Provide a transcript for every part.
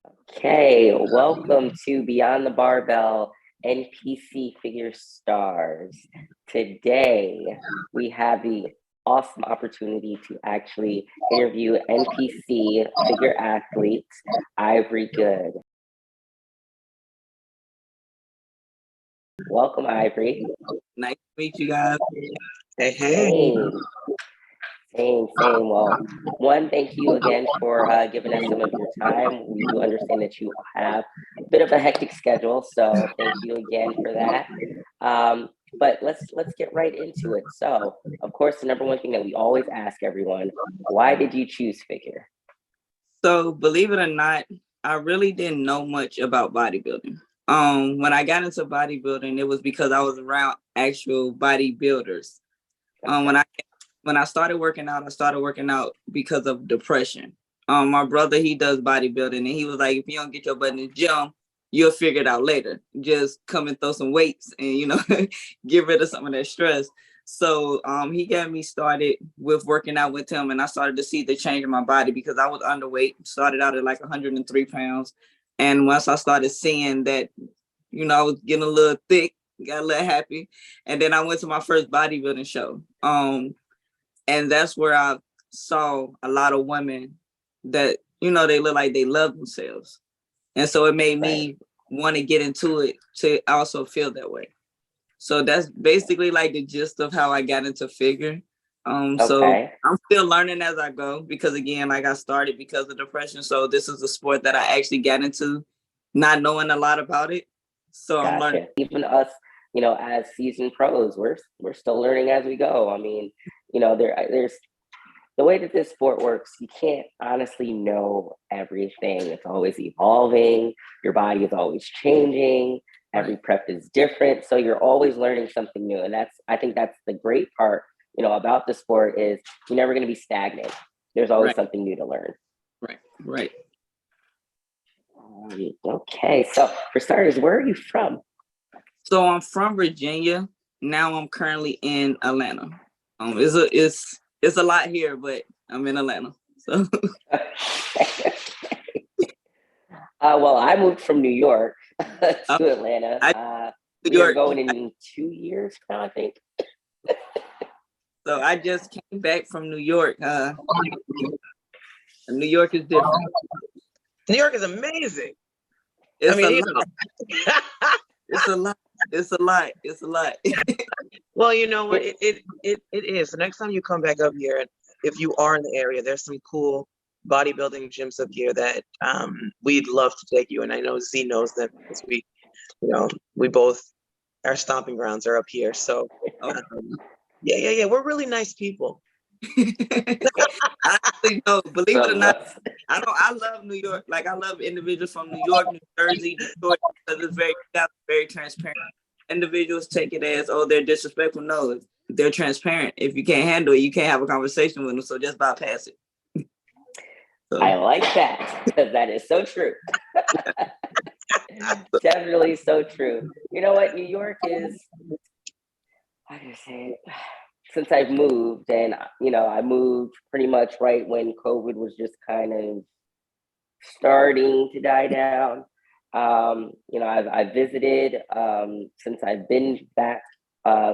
Okay, welcome to Beyond the Barbell NPC Figure Stars. Today, we have the awesome opportunity to actually interview NPC figure athlete Ivory Goode. Welcome, Ivory. Nice to meet you guys. Hey, hey. Same. Well, one, thank you again for giving us some of your time. We do understand that you have a bit of a hectic schedule, so thank you again for that. But let's get right into it. So, of course, the number one thing that we always ask everyone: why did you choose figure? So, believe it or not, I really didn't know much about bodybuilding. When I got into bodybuilding, it was because I was around actual bodybuilders. When I started working out, I started working out because of depression. My brother, he does bodybuilding, and he was like, if you don't get your butt in the gym, you'll figure it out later. Just come and throw some weights and, get rid of some of that stress. So he got me started with working out with him, and I started to see the change in my body because I was underweight, started out at like 103 pounds. And once I started seeing that, I was getting a little thick, got a little happy. And then I went to my first bodybuilding show. And that's where I saw a lot of women that, they look like they love themselves. And so it made me want to get into it to also feel that way. So that's basically like the gist of how I got into figure. So I'm still learning as I go because, again, like I started because of depression. So this is a sport that I actually got into not knowing a lot about it. So I'm learning. Even us, as seasoned pros, we're still learning as we go. I mean, there's the way that this sport works, you can't honestly know everything. It's always evolving. Your body is always changing. Every prep is different. So you're always learning something new. And I think that's the great part, about the sport is you're never going to be stagnant. There's always something new to learn. Right. Okay. So for starters, where are you from? So I'm from Virginia. Now I'm currently in Atlanta. It's a lot here, but I'm in Atlanta. So well, I moved from New York to Atlanta. We're going in 2 years now, I think. So I just came back from New York. New York is different. New York is amazing. It's a lot. It's a lot. Well, what it is. The next time you come back up here, if you are in the area, there's some cool bodybuilding gyms up here that we'd love to take you. And I know Z knows them because we both, our stomping grounds are up here. So yeah. We're really nice people. I actually know, believe it or not, I love New York. Like I love individuals from New York, New Jersey, Detroit, because it's very transparent. Individuals take it as, oh, they're disrespectful. No, they're transparent. If you can't handle it, you can't have a conversation with them. So just bypass it. I like that because that is so true. Definitely so true. You know what? New York is, how do you say it? Since I've moved, and I moved pretty much right when COVID was just kind of starting to die down. I've visited since I've been back.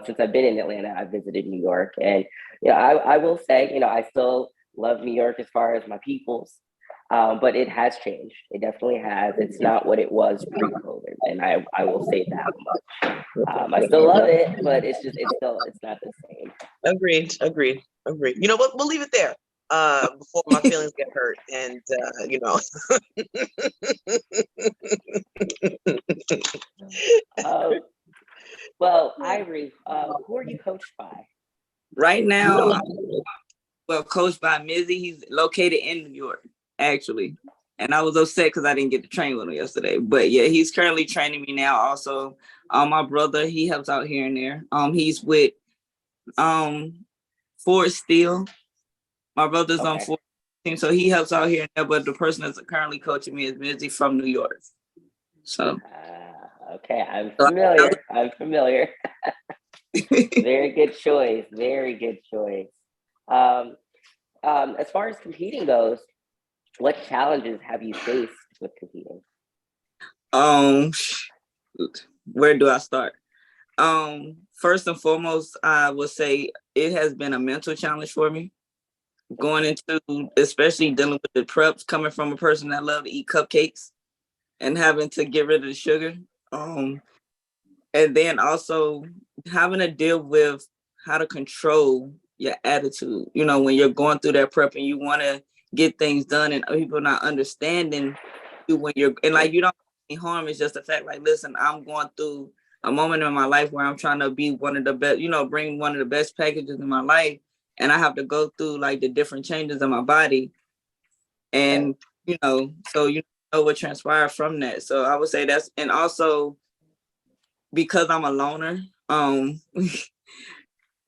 Since I've been in Atlanta, I've visited New York, and I will say, I still love New York as far as my peoples, but it has changed. It definitely has. It's not what it was pre-COVID, and I will say that much. I still love it, but it's not the same. Agreed. You know what? We'll leave it there before my feelings get hurt. And well, Ivory, who are you coached by? Right now, coached by Mizzy. He's located in New York, actually. And I was upset because I didn't get to train with him yesterday. But yeah, he's currently training me now. Also, my brother, he helps out here and there. He's with Ford Steel. My brother's on Ford team, so he helps out here and there. But the person that's currently coaching me is Mizzy from New York. So okay, I'm familiar. Very good choice. As far as competing goes, what challenges have you faced with competing? Um, where do I start? First and foremost, I would say it has been a mental challenge for me going into, especially dealing with the preps, coming from a person that loved to eat cupcakes and having to get rid of the sugar. And then also having to deal with how to control your attitude, you know, when you're going through that prep and you want to get things done and people not understanding you when you're, and like, you don't harm. It's just the fact, like, listen, I'm going through a moment in my life where I'm trying to be one of the best, you know, bring one of the best packages in my life. And I have to go through like the different changes in my body. And, you know, so you know what transpired from that. So I would say that's, and also because I'm a loner,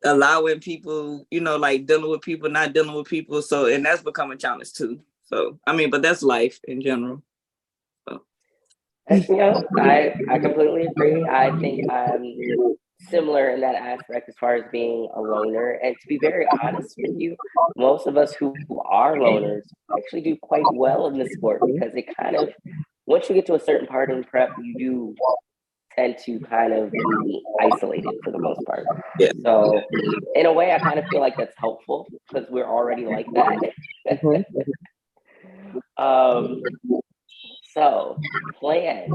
allowing people, you know, like dealing with people, not dealing with people. So, and that's become a challenge too. So, I mean, but that's life in general. So. You know, I completely agree. I think I'm similar in that aspect as far as being a loner. And to be very honest with you, most of us who are loners actually do quite well in this sport because it kind of, once you get to a certain part in prep, you do tend to kind of be isolated for the most part. Yeah. So in a way, I kind of feel like that's helpful because we're already like that. So plans.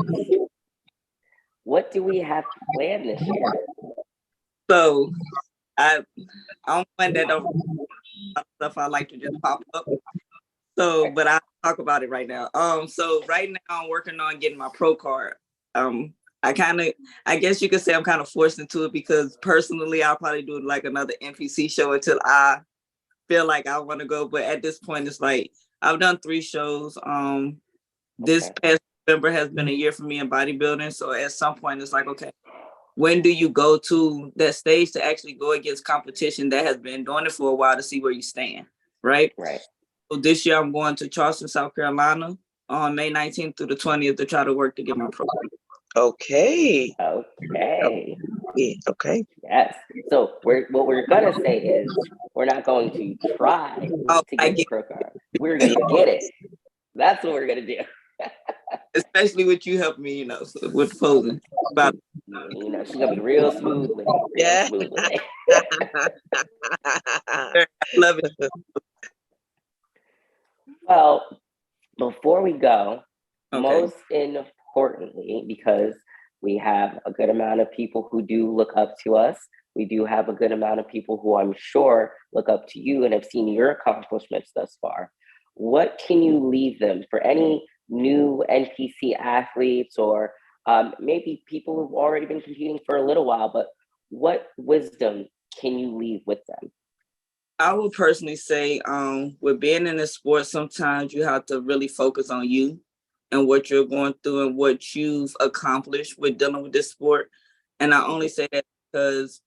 What do we have planned this year? So I'm one that don't stuff I like to just pop up. So, but I'll talk about it right now. So right now I'm working on getting my pro card. I guess you could say I'm kind of forced into it because personally I'll probably do like another NPC show until I feel like I want to go. But at this point, it's like I've done 3 shows. This past November has been a year for me in bodybuilding. So at some point, it's like, okay, when do you go to that stage to actually go against competition that has been doing it for a while to see where you stand, right? Right. So this year I'm going to Charleston, South Carolina on May 19th through the 20th to try to work to get my pro. Okay. Okay. Okay. Yes. So what we're gonna say is we're not going to try to get the pro card. We're gonna get it. That's what we're gonna do. Especially with you helping me, you know, with posing. But you know, she's gonna be real smooth with it. Yeah. Smooth with it. I love it. Well, before we go, Okay. most importantly, because we have a good amount of people who do look up to us, we do have a good amount of people who I'm sure look up to you and have seen your accomplishments thus far. What can you leave them for any new NPC athletes or maybe people who've already been competing for a little while, but what wisdom can you leave with them? I would personally say, with being in the sport, sometimes you have to really focus on you and what you're going through and what you've accomplished with dealing with this sport. And I only say that because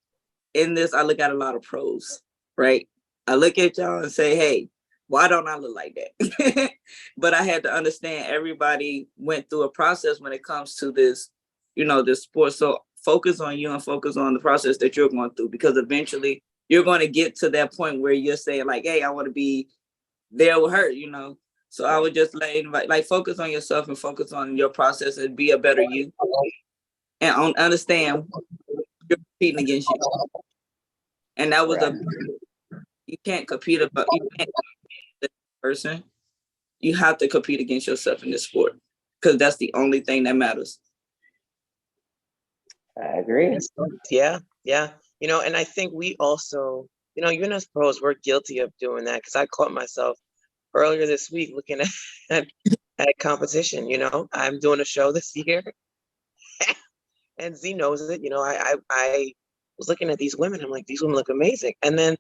in this, I look at a lot of pros, right? I look at y'all and say, hey, why don't I look like that? But I had to understand everybody went through a process when it comes to this, you know, this sport. So focus on you and focus on the process that you're going through, because eventually you're going to get to that point where you're saying like, hey, I want to be there with her, you know? So I would just like focus on yourself and focus on your process and be a better you and understand you're competing against you. And that was you can't compete about, you can't compete with a person. You have to compete against yourself in this sport because that's the only thing that matters. I agree. Yeah. You know, and I think we also, you know, even as pros, we're guilty of doing that because I caught myself earlier this week looking at competition. You know, I'm doing a show this year and Z knows it. You know, I was looking at these women. I'm like, these women look amazing. And then,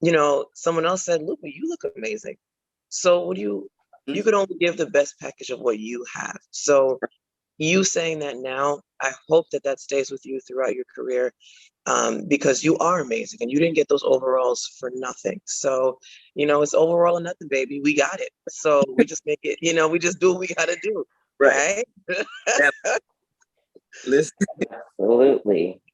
you know, someone else said, Luca, you look amazing. So what you could only give the best package of what you have. So you saying that now, I hope that stays with you throughout your career, because you are amazing and you didn't get those overalls for nothing. So, you know, it's overall or nothing, baby. We got it. So we just make it, you know, we just do what we got to do. Right.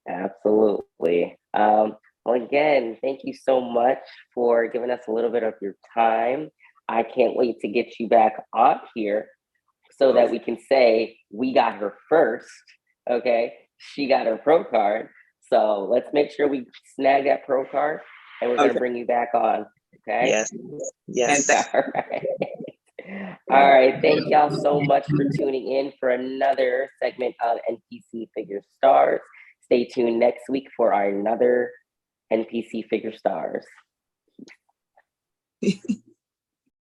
Absolutely. Well, again, thank you so much for giving us a little bit of your time. I can't wait to get you back up here so that we can say we got her first. Okay, she got her pro card. So let's make sure we snag that pro card, and we're gonna Okay. bring you back on. Okay. Yes. Yes. All right. All right. Thank y'all so much for tuning in for another segment of NPC Figure Stars. Stay tuned next week for our another NPC Figure Stars.